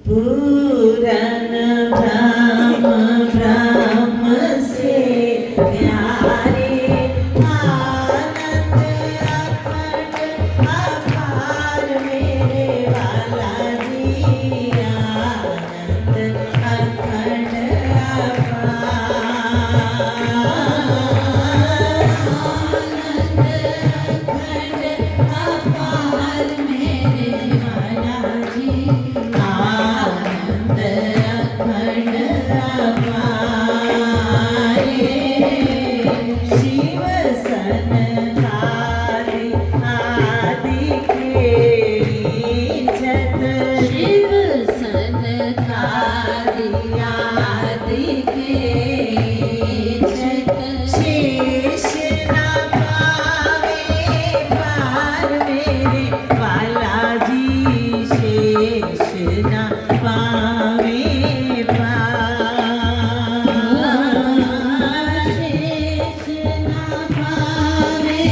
पूरन ब्रह्म ब्रह्म से प्यारे आनंद अखंड अपार मेरे वाला जी आनंद अखंड अपार मेरे वाला जी आनंद अखंड अपार शिव सनकारि आदि केरी छत शिव सनकारि आदि केरी छत शेष ना पावे पार मेरे वाला जी शेष ना पावे पार शेष ना पावे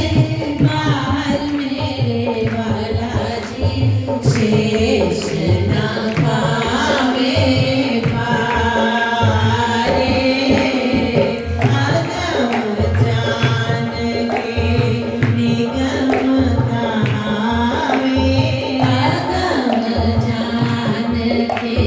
पार मेरे वाला जी शेष ना पावे पार अगम जान के निगम कहावे अगम जान के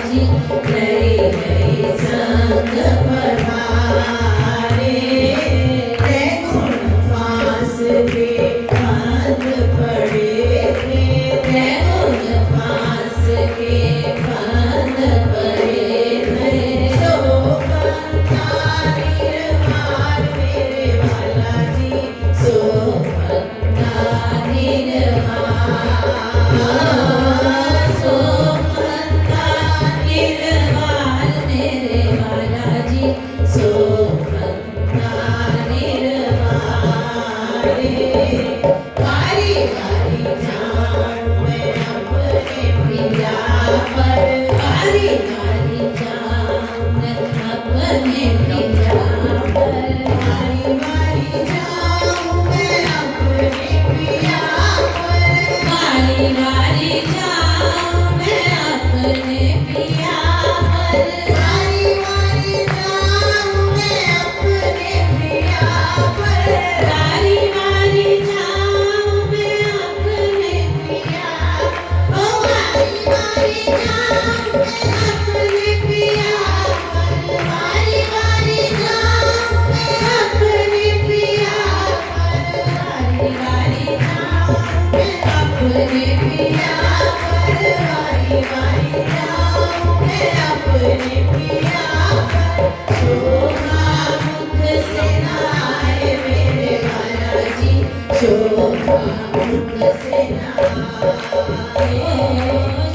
जी नई नई संग पधारे ते गुण फास के बंद पड़े थे ते गुण फास के बंद पड़े थे सो फंदा निर्वाण मेरे वाला जी सो फंदा निर्वाण सो फंदा निर्वाण मेरे वाला जी सो फंदा निर्वाण बारी बारी जाऊं मैं अपने पिया पर बारी बारी जाऊं मैं अपने पिया पर बारी बारी जाऊं मैं अपने पिया पर बारी बारी जाऊं मैं अपने पिया पर बारी बारी जाऊं मैं अपने पिया पर बारी बारी जाऊं मैं अपने पिया ओ बारी बारी जाऊं मैं अपने पिया पर बारी बारी जाऊं मैं अपने पिया पर बारी बारी जाऊं मैं अपने पिया पर बारी बारी जाऊं मैं अपने पिया पर शोभा मुख से नहाए मेरे वाला जी शोभा मुख से नहाए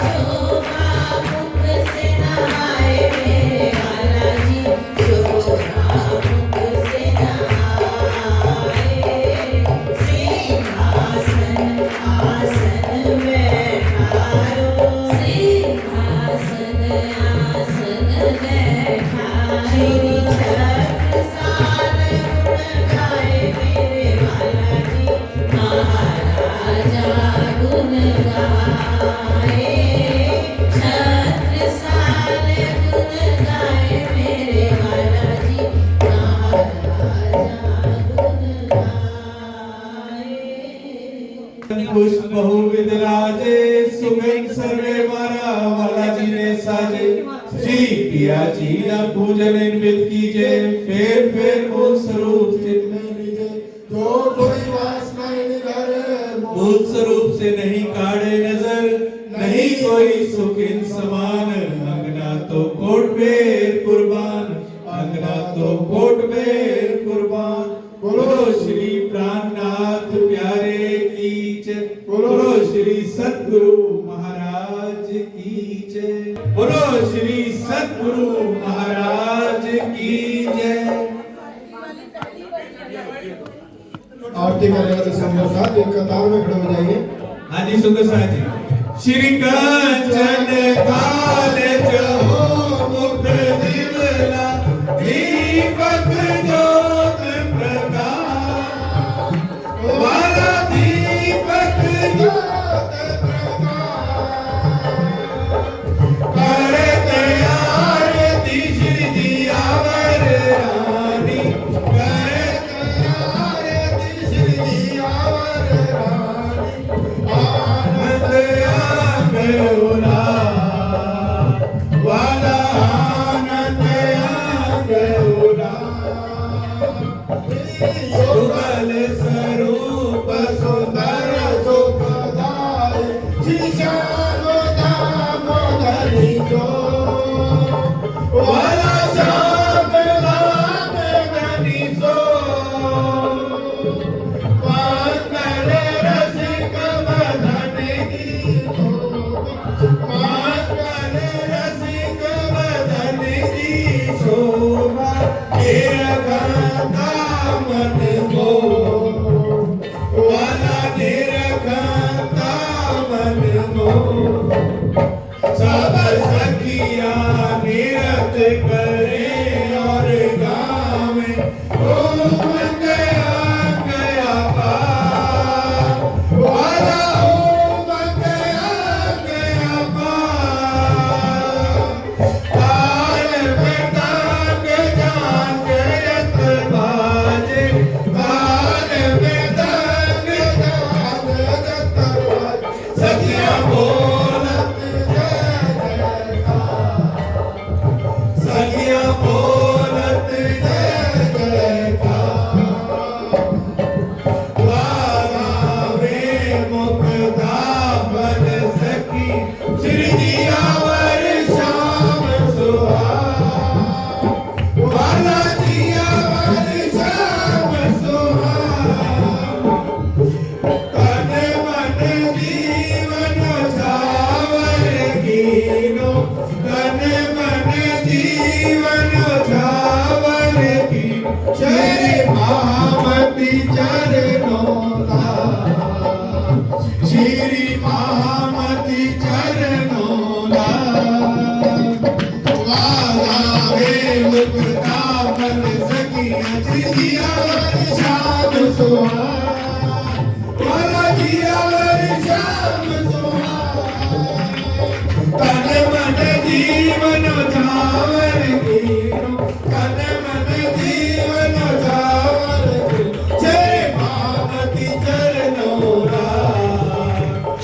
शोभा मुख से नहाए मेरे वाला जी शोभा मुख से नहाए सिंहासन आसन बैठारो सिंहासन आसन बैठारो श्री छत्रसाल गुण गाए मेरे वाला जी महाराजा गुण गाए छत्रसाल गुण गाए मेरे वाला जी महाराजा गुण गाए पुष्प बहुविध राजे सुगंध सर्वे मारा वाला जी ने साजे श्री पिया जी ना पूजन इनवित कीजे फेर मूल स्वरूप चित में लीजे जो कोई वासना इन घर मूल स्वरूप से नहीं काढ़े नजर नहीं कोई सुख इन समान अंगना तो कोट बेर कुर्बान अंगना तो कोट बेर कुर्बान बोलो श्री प्राणनाथ प्यारे की जय बोलो श्री सद्गुरु महाराज की जय बोलो श्री सद्गुरु महाराज की जय। आरती करने वाले संगत साथ एक कतार में खड़े हो जाइए। हाँ जी सुंदर साहब जी श्री कंचन काल जो मुक्त दिवला दीपक ज्योत प्रकाश वाला दीपक ज्योत करते आरती श्री दियावर रानी करते आरती श्री दियावर रानी आनंद आंगोला वाला आनंद आंगोला युगल स्वरूप सुंदर सुखदाय श्री श्याम दामोदरी जो वाला श्याम दामोदरी जो मंगल रसिक बदन की मंगल रसिक बदन की शोभा मन को वाला निरखता मन को सब सखिया निरत चरणों ला श्री महामती चरणों ला वाला हे मुक्ता बन सकिया जिया शाम सुहा वाला जिया शाम सुहा तन मन जीवन झावर गिरो तन मन जीवन झावर गिरो जय मामती चरणोला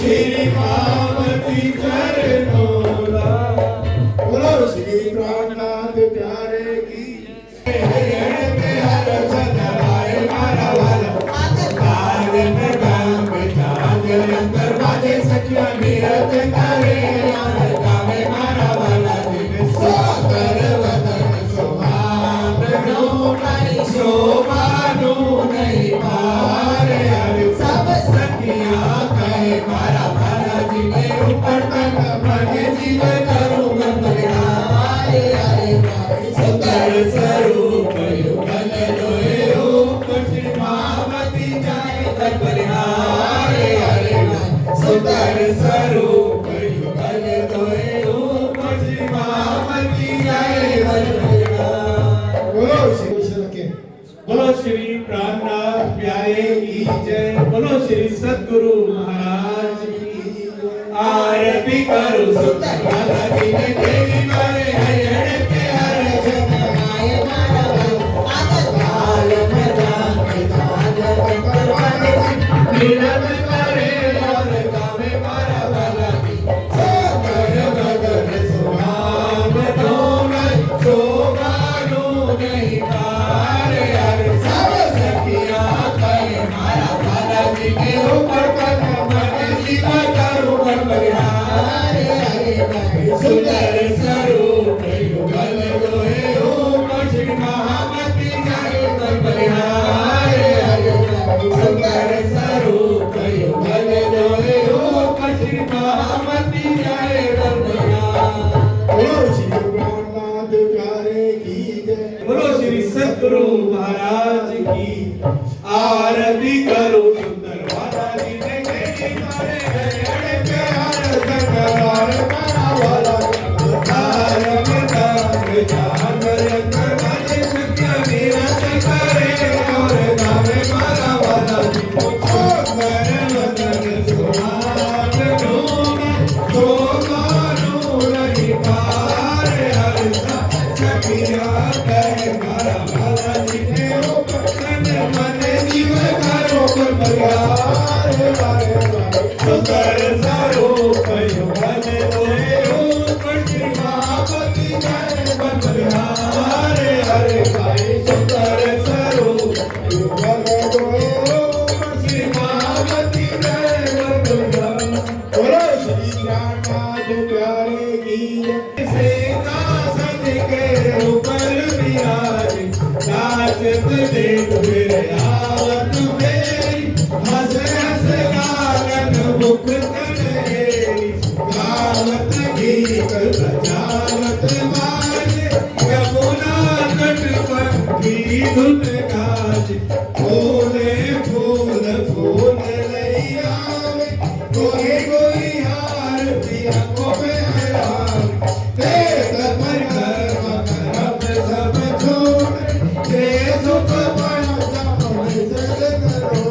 श्री मामती चरणोला बोलो श्री प्राणनाथ प्यारे की अंदर बाजे सखिया मीरत करे और गावे मारा वाला दिन सागर वदन सुहावनो नहीं शोभानो नहीं पारे अरे सब सखिया कहे मारा वाला जिने ऊपर तक बने जीव करूं बंदगारे अरे सुंदर स्वरूप युगल लोए रूप श्री मामती जाए बलिहारे सुंदर स्वरूप युगल दोए रूप श्री मामती जय बोलो श्री प्राणनाथ प्यारे की जय बोलो श्री सद्गुरु महाराज की आरती करो सुंदर वाला दिन देवी मारे हरिहर के हर जगमाए मारा आदत काल मैदान में जागर करवाने नीरव करे और गावे मारा वाला दिन सागर बदन सुहावनो नहीं शोभानो नहीं पारे अरे सब सखिया कहे मारा वाला दिन के ऊपर तक मन जीवा करो बलिहारे अरे सुंदर स्वरूप युगल दोए रूप श्री महामती जय बलिहारे अरे सुंदर स्वरूप युगल दोए रूप श्री महामती जय बोलो श्री प्राणनाथ प्यारे की जय बोलो श्री सद्गुरु महाराज की आरती करो सुंदर वाला दिन के मारे हरे प्यार सरकार मारा वाला तार मदार जागर अंदर बाजे सखिया मेरा करे और गावे मारा वाला सुंदर वदन सुहावनो शोभानो नहीं पारे हरे सखिया कहे मारा वाला जिने ऊपर तन मन जीव करो बलिहारे सुंदर स्वरूप युगल दोए रूप श्री महामती जय बलिहारे हरे भाई सुंदर स्वरूप युगल दोए रूप श्री महामती जय बलिहारे बोलो श्री प्राणनाथ प्यारे की जय सिंहासन के ऊपर विराजे नाचत देख मेरे आवत मेरी हंस हंस गागन मुख कन्हेरी गावत गीत बजावत बाजे यमुना तट पर की धुन गाजे फूले फूल फूल लई आवे कोई कोई हार पिया को मेहरावे तेज परिक्रमा करब सब छोड़े ते सुख पाना जाने सद करो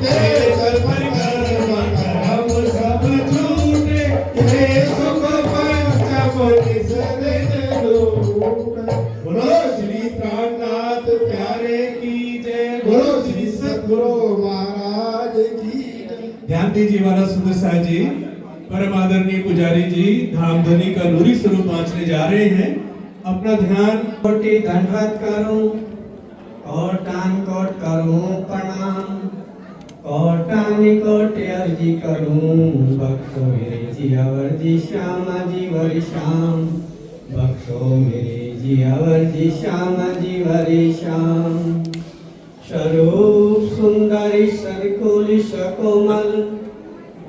तेज परिक्रमा करब सब छोड़े ते सुख पाना जाने सद करो बोलो श्री प्राणनाथ प्यारे की जय बोलो श्री सद्गुरु महाराज की जय ध्यान दीजिए वाला सुंदर साहब जी परम आदरणीय पुजारी जी धाम ध्वनि का नूरी स्वरूप पहुंचने जा रहे हैं अपना ध्यान कोटि दंडवत करूं कोटान कोट करूं प्रणाम कोटानि कोटि अर्जी करूं बख्शो मेरे जियावर जी श्यामा जी वरी श्याम बख्शो मेरे जियावर जी श्यामा जी वरी श्याम स्वरूप सुंदरी सरकुल सकोमल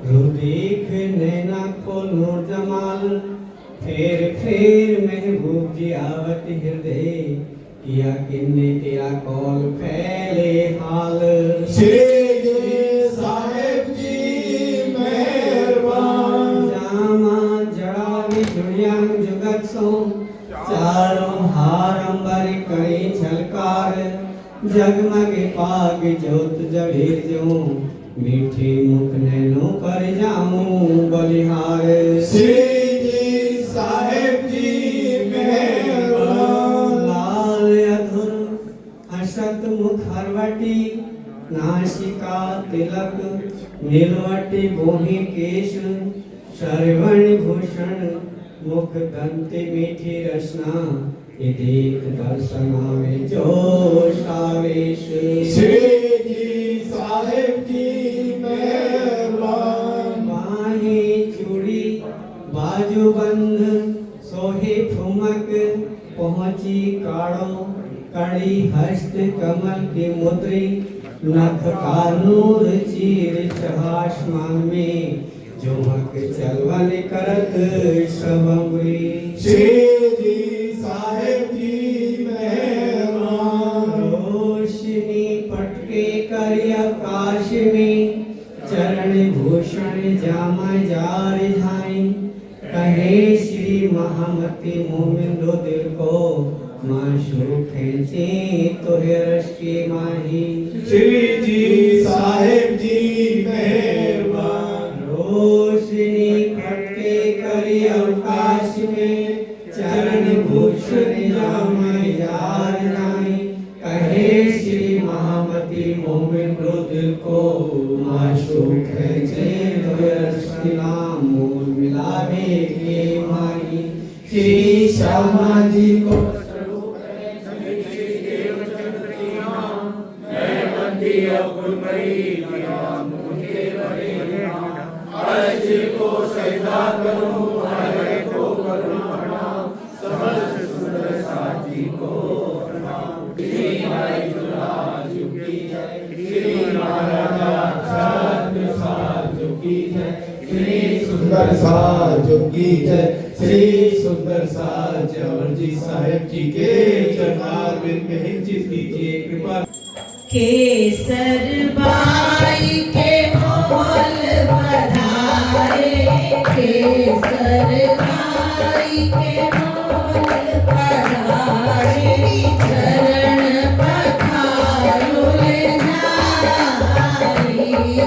रुदीख नैना को नूर जमाल फेर फेर महबूब जी आवत हृदय किया किन्ने तेरा कौल फैले हाल। श्री जी साहेब जी मेहरबान। जामा जड़ा जुड़िया जुगत सो चारों हार अंबर कई झलकार। जगमग पाग ज्योत जड़ेर जो मीठे मुख नैनो कर जाऊं बलिहार। श्री जी साहेब जी मेहरबान। लाल अधुर हसत मुख हरवटी नासिका तिलक नीलवटी गोही केश। श्रवण भूषण मुख दंत मीठी रसना ये देख दर्शन आवे जोश आवेश। श्री जी साहेब जी मेहरबान। बाहे चूड़ी बाजू बंद सोहे ठुमक पहुंची काड़ो कड़ी हस्त कमल की मुद्री। नथ का नूर चीर चहासमान में जोहक चलवन करत सबंगरी। श्री जी साहेब जी मेहरबान। रोशनी पटके कर आकाश में चरण भूषण जामा जार झाई। कहे श्री महामती मोमिंदो दिल को माशू खेचे तोहे रस की माही। श्री जी साहेब जी मेहरबान। रोशनी फटके करी अवकाश में चरण भूषण जामा जार झाई। कहे श्री महामती मोमिन दिल को माशूक खेचे तोहे रस की नाम मोल मिलावे के माही। श्री श्यामा जी को सुंदर साज की जय। श्री सुंदर साज अमर जी साहेब जी के चरणारविंद में हिंचित कीजिए कृपा। केसर बाई के मोल पधारे। केसर बाई के मोल पधारे। चरण पखारो ले जाई।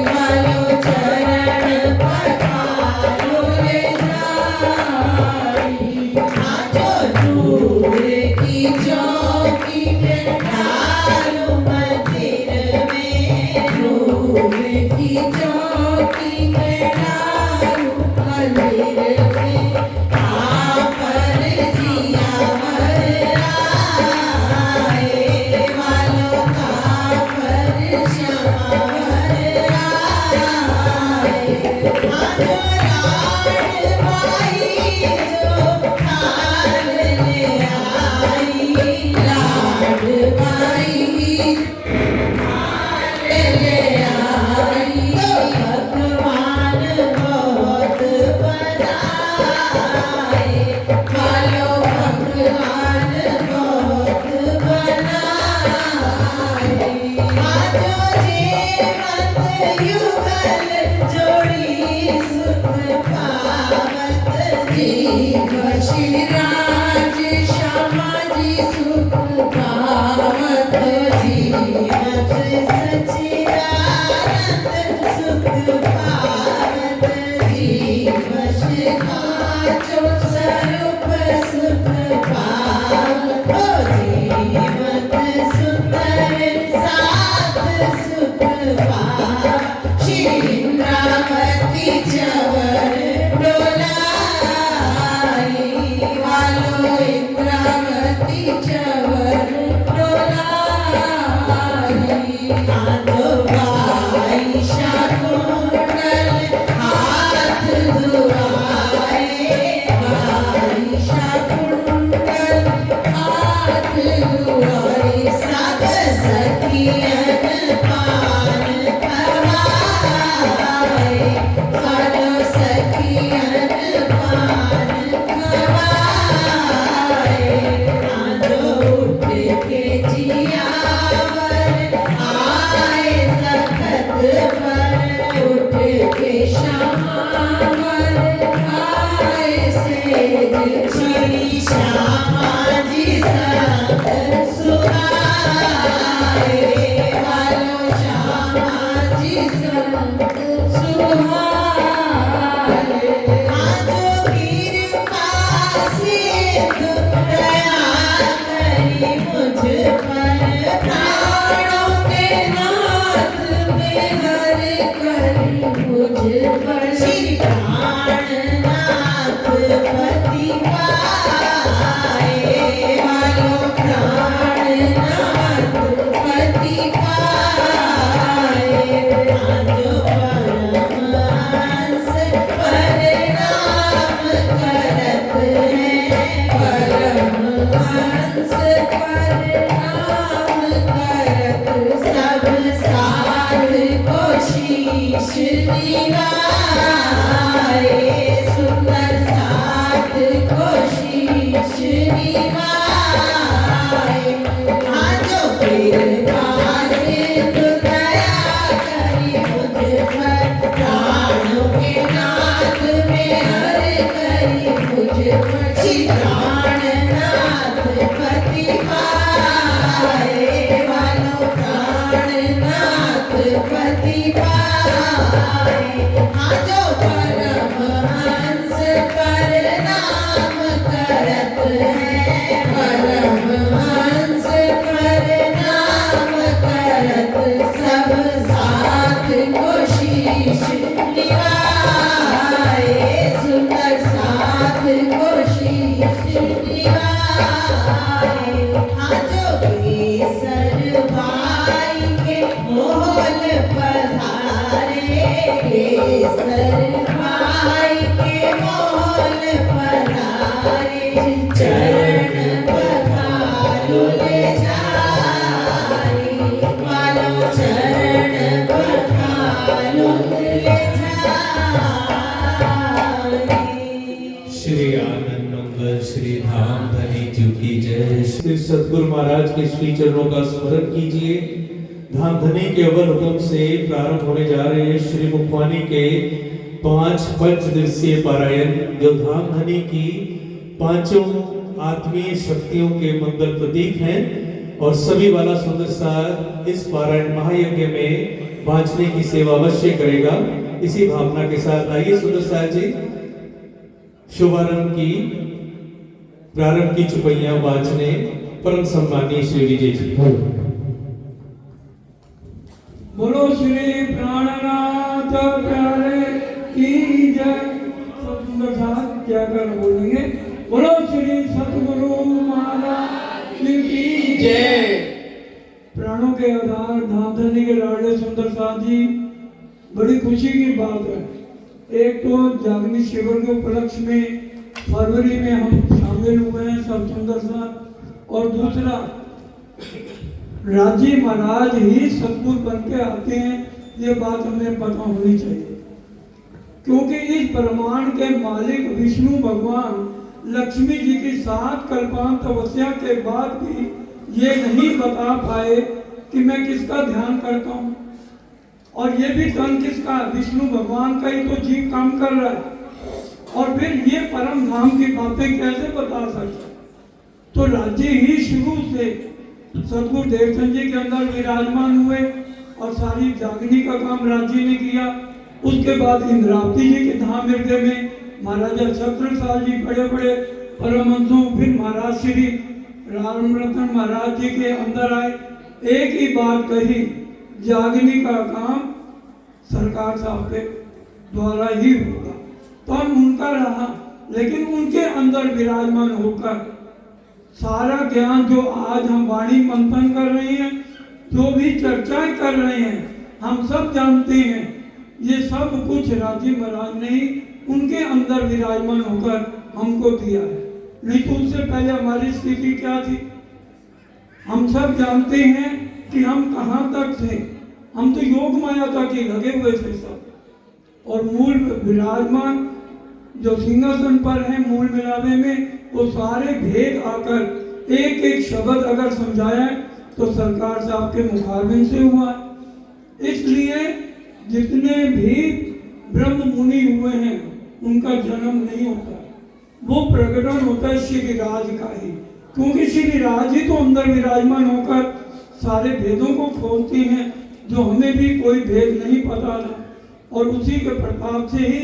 मायो चरण पखारो ले जाई। आजो दूर की चौकी में ढालो मंदिर में। दूर की चौकी में ढालो मंदिर में। आप जी प्राणनाथ पति पाए वालो प्राणनाथ पति पाए हाँ जो परमहंस पर नाम करत है परमहंस पर नाम करत सब साथ को शीश निभाए सुंदर साथ को शीश निभाए हाँ जो केसर भाई के मोहल पधारे केसर भाई के मोहल पधारे चरण पखालो ले जाए वालो चरण पखालो ले जाए श्री आनंद मंगल श्री धाम धनी जी की जय। श्री सतगुरु महाराज के श्री चरणों का स्मरण कीजिए। धाम धनी के अव्वल हुक्म से प्रारंभ होने जा रहे हैं श्री मुखवानी के 5 पंचदिवसीय पारायण जो धाम धनी की पांचों आत्मीय शक्तियों के मंगल प्रतीक हैं और सभी वाला सुंदर सार इस पारायण महायज्ञ में बांचने की सेवा अवश्य करेगा। इसी भावना के साथ आइए सुंदर सार जी शुभारंभ की प्रारंभ की चुपैया बांचने परम सम्मानीय श्री विजय जी। बोलो श्री प्राणनाथ प्यारे की जय। सब सुंदर साथ क्या कर बोलेंगे बोलो श्री सतगुरु महाराज की जय। प्राणों के आधार धाम धनी के लाडले सुंदर साथ जी बड़ी खुशी की बात है। एक तो जागनी शिविर के उपलक्ष्य में फरवरी में हम शामिल हुए हैं सब सुंदर साथ और दूसरा राजी महाराज ही सतगुरु बन के आते हैं ये बात हमें पता होनी चाहिए क्योंकि इस ब्रह्मांड के मालिक विष्णु भगवान लक्ष्मी जी की 7 कल्पांत तपस्या के बाद भी ये नहीं बता पाए कि मैं किसका ध्यान करता हूँ और ये भी तन किसका विष्णु भगवान का ही तो जीव काम कर रहा है और फिर ये परम धाम की बातें कैसे बता सकते। तो राज्य ही शुरू से सतगुरु देवचंद जी के अंदर विराजमान हुए और सारी जागनी का काम राज्य ने किया। उसके बाद इंद्रावती जी के धाम हृदय में महाराजा छत्रसाल जी बड़े बड़े परमहंसों फिर महाराज श्री राम रतन महाराज जी के अंदर आए। एक ही बात कही जागनी का काम सरकार साहब के द्वारा ही होगा तो हम उनका रहा लेकिन उनके अंदर विराजमान होकर सारा ज्ञान जो आज हम वाणी मंथन कर रहे हैं जो भी चर्चाएं कर रहे हैं हम सब जानते हैं ये सब कुछ राजी महाराज ने ही उनके अंदर विराजमान होकर हमको दिया है। नहीं तो उससे पहले हमारी स्थिति क्या थी हम सब जानते हैं कि हम कहाँ तक थे। हम तो योग माया तक ही लगे हुए थे सब और मूल विराजमान जो सिंहासन पर है मूल मिलावे में वो सारे भेद आकर एक एक शब्द अगर समझाया तो सरकार साहब के मुखारबिन से हुआ है। इसलिए जितने भी ब्रह्म मुनि हुए हैं उनका जन्म नहीं होता वो प्रकटन होता है श्री राज का ही क्योंकि श्री राज ही तो अंदर विराजमान होकर सारे भेदों को खोलते हैं जो हमें भी कोई भेद नहीं पता था और उसी के प्रताप से ही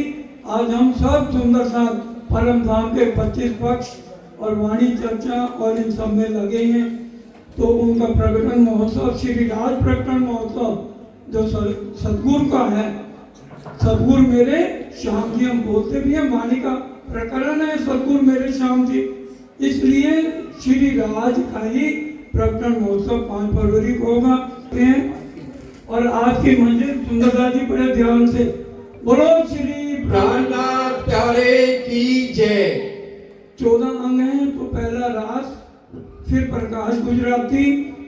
आज हम सब सुंदर साथ परम धाम के 25 पक्ष और वाणी चर्चा और इन सब में लगे हैं। तो उनका प्रकटन महोत्सव श्री राज प्रकटन महोत्सव जो सतगुरु का है सतगुरु मेरे श्याम जी हम बोलते भी हैं वाणी का प्रकरण है सतगुरु मेरे श्याम जी इसलिए श्री राज का ही प्रकटन महोत्सव 5 फरवरी को होगा और आज की मंजिल सुंदरदा जी बड़े ध्यान से बोलो श्री प्राणनाथ प्यारे की जय। 14 अंग हैं तो पहला रास फिर प्रकाश गुजराती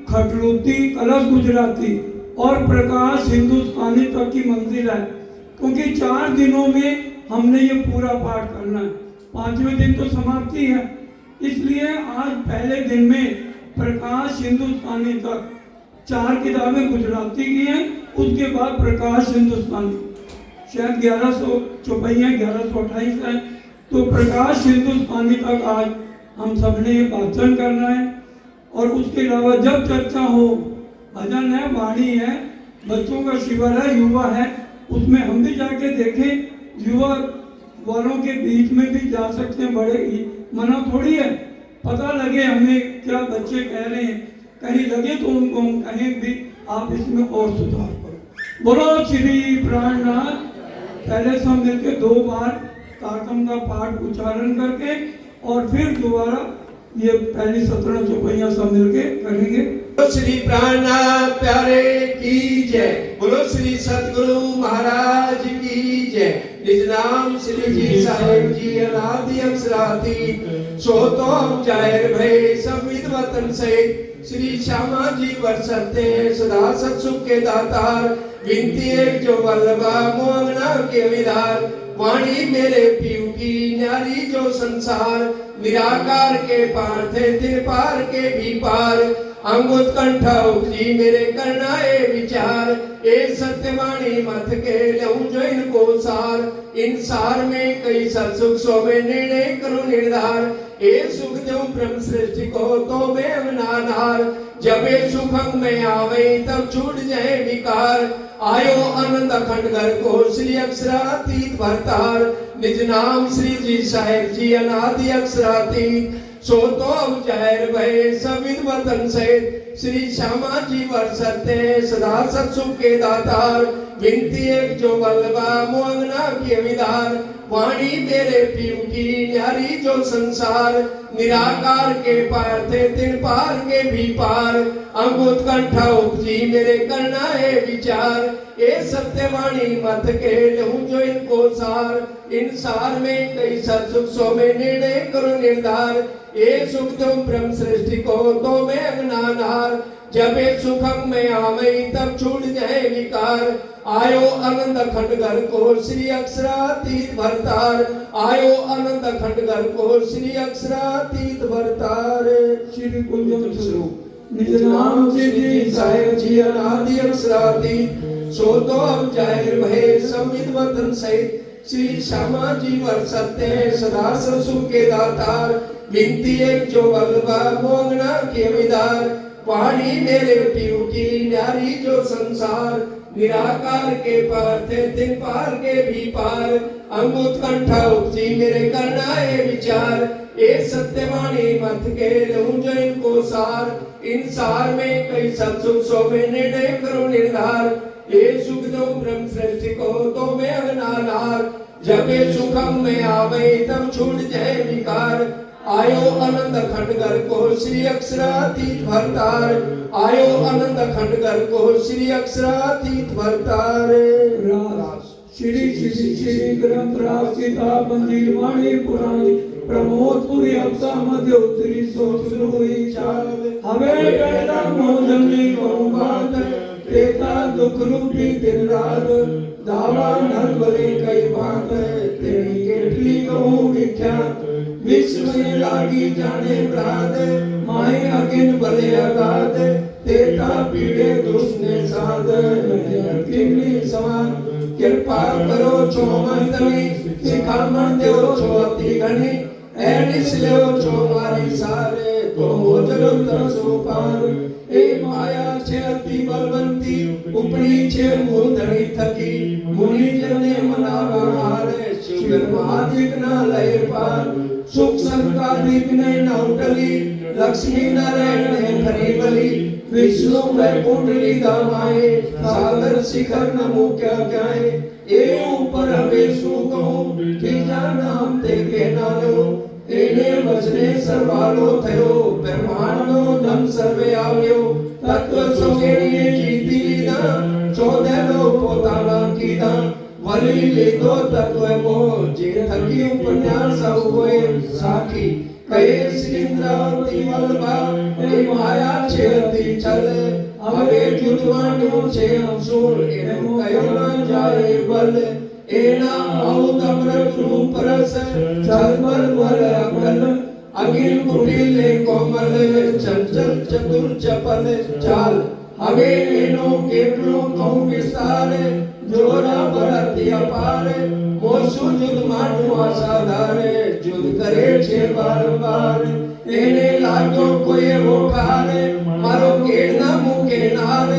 खटरूती कलश गुजराती और प्रकाश हिंदुस्तानी तक की मंजिल है क्योंकि 4 दिनों में हमने ये पूरा पाठ करना है 5वें दिन तो समाप्ति है इसलिए आज पहले दिन में प्रकाश हिंदुस्तानी तक 4 किताबें गुजराती की हैं उसके बाद प्रकाश हिंदुस्तानी शायद 1100 चौपाइयाँ 1128 है तो प्रकाश हिंदुस्तानी तक आज हम सबने ये वाचन करना है। और उसके अलावा जब चर्चा हो, भजन है, वाणी है, बच्चों का शिविर है, युवा है, उसमें हम भी जाके देखें। युवा वालों के बीच में भी जा सकते हैं, बड़े ही मना थोड़ी है, पता लगे हमें क्या बच्चे कह रहे हैं, कहीं लगे तो उनको हम कहें भी आप इसमें और सुधार करो। बोलो श्री प्राणनाथ। पहले से हम मिलकर 2 बार तारकम का पाठ उच्चारण करके और फिर दोबारा ये पहली 17 चौपाइयां सब मिलके करेंगे। बोलो श्री प्राणनाथ प्यारे की जय। बोलो श्री सतगुरु महाराज की जय। निज नाम श्री जी साहेब जी अनादि अक्षराती सो तो हम जाहिर भय सब विद्वतन से श्री श्यामा जी बरसते सदा सत्सुख के दातार। विनती एक जो वल्लभा मोहना के विधार। वाणी मेरे पीऊ की न्यारी जो संसार। निराकार के पार थे तिन पार के भी पार। अंगुत कंठा उपजी मेरे करनाए विचार। ए सत्यवाणी मत के लहू जो इनको सार। इन सार में कई सत्सुख सो में निर्णय करो निर्धार। ए सुख दो ब्रह्म सृष्टि को तो मैं अवनानार। जब ए सुखंग में आवे तब छूट जाए विकार। आयो आनंद अखंड घर को श्री अक्षरातीत भरतार। निज नाम श्री जी साहेब जी अनादि अक्षरातीत सो तो अब जाहिर भय सब विद्वतन से श्री श्यामा जी बरसते सदा सत्सुख के दातार। विनती एक जो वल्लभा मोहना के विधार। वाणी मेरे पीऊ की न्यारी जो संसार। निराकार के पार थे तिन पार के भी पार। अंगुत कंठा उपजी मेरे करना है विचार। ए सत्यवाणी मत के लहू जो इनको सार। इन सार में कई सत्सुख सो में निर्णय करो निर्धार। ए सुख दो ब्रह्म सृष्टि को तो मैं अज्ञानार। जब ए सुखम में आवे तब छूट जाए विकार। आयो आनंद अखंड घर को श्री अक्षरातीत भरतार। आयो आनंद अखंड घर को श्री अक्षरातीत भरतार। श्री कुंजम स्वरूप निज नाम श्री साहेब जी अनादि अक्षरातीत सो तो अब जाहिर भय सब विद्वतन सहित श्री श्यामा जी बरसते सदा सत्सुख के दातार। विनती एक जो वल्लभा मोहना के विधार। वाणी मेरे पीऊ की न्यारी जो संसार। निराकार के पार थे तिन पार के भी पार। अंगुत कंठा उपजी मेरे करनाए विचार। ए सत्यवाणी मत के लहू जो इनको सार। इन सार में कई सत्सुख सो में निर्णय करो निर्धार। ए सुख दो ब्रह्म सृष्टि को तो मैं अज्ञानार। जब ए सुखम में आवे तब छूट जाए विकार। आयो आनंद अखंड घर को श्री अक्षरातीत भरतार। आयो आनंद अखंड घर को श्री अक्षरातीत भरतार। श्री श्री श्री ग्रंथ राज सीता मंदिर वाणी पुराणी प्रमोदपुरी अवसा मध्य उत्तरी सोचुई चाल। हमें कहता मोजनी को बात तेता दुख रूपी दिन रात। दावा नर बले कई बात तेरी केटली कहूँ विख्यात। विश्व में लागी जाने प्राद माहे अगिन बले अगाध। तेता पीड़े दुष्ने साध किमली समान। कृपा करो छो मंतरी सिखामण देव छो अति घनी। ऐनिस लेव छो मारी सारे तो हो जलो तरसो पार। ए माया छे अति बलवंती उपरी छे मूर्धनी थकी। मुनि जने मनावा हारे शिवर महादिक न लय पार। सुख संकादिक ने न उठली लक्ष्मी नारायण ने भरी बली। विष्णु वैकुंठली दामाए सागर शिखर न मुख्य गाए। ए ऊपर हमें सुखों तीजा नाम ते के नालो। एने वचने सर्वालो थयो ब्रह्मांडो धन सर्वे આવ્યો। तत्व सोगेणीए जीती लीधा 14 लो પોતાના કીધા। વલી લીધો તત્વ મો જે થકી ઉપન્યાસ હોય સાખી। કહે શ્રીન્દ્રાવતી વલ્લભા એ માયા છે અતિ છલ। હવે જુદવાણ્યો છે અસુર એનો કયો ન જાય બલ। एना औतम्रत रूप रस चलमल वर अकल। अगिल कुटिल कोमल चंचल चतुर चपल चाल। हवे एनो केटलो कहूँ विस्तार जोरा बरती अपार। मोसु जुद मानु असाधार છે બારંબાર એને લાગ્યો કોઈ એવો કાર મારો કેળ ના મૂકે નાર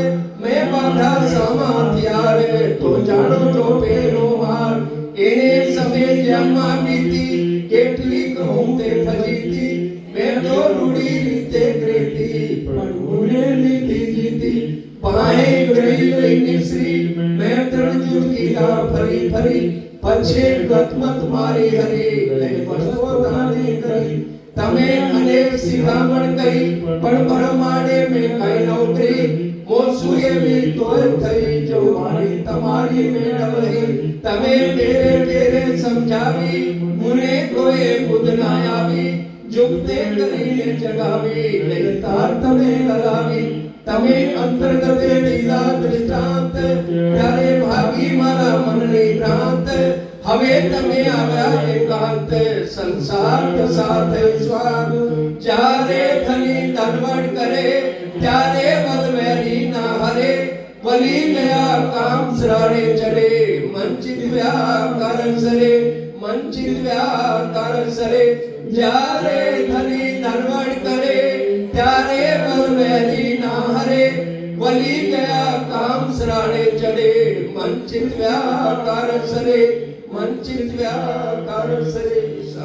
મેં બાંધા સામા હથિયાર તો જાણો જો પેરો માર એને સમય જન્મા બીતી કેટલી કહું તે ફજીતી મેં તો રૂડી રીતે કરેતી પણ ઉને લીધી જીતી પાહે ગઈ ગઈ નિશ્રી મેં ત્રણ જુગીલા ફરી ફરી પછે ગતમત મારી હરી લઈ વસવો તાને કરી તમે અનેક શિખામણ કરી પણ પરમાડે મેં કઈ નોકરી મોસુએ વી તોય થઈ જો મારી તમારી મેળવ રહી તમે તેરે તેરે સમજાવી મુને કોએ બુદ્ધ ના આવી જુગતે કરીને જગાવી લઈ તાર તમે લગાવી તમે અંતર્ગતે દીધા દૃષ્ટાંત ત્યારે ભાગી મારા મનની ભ્રાંત હવે તમે આવ્યા એકાંત સંસાર સાથે સ્વાદ જ્યારે ધની ધનવટ કરે ત્યારે વલવેરી ના હરે વલી ગયા કામ સરાણે ચડે મંચિત વ્યાકાર સરે મંચિત વ્યાકાર સરે જ્યારે ધની ધનવટ કરે ત્યારે વલવેરી ના હરે વલી ગયા કામ સરાણે ચડે મંચિત વ્યાકાર સરે મંચિત વ્યાકાર સરે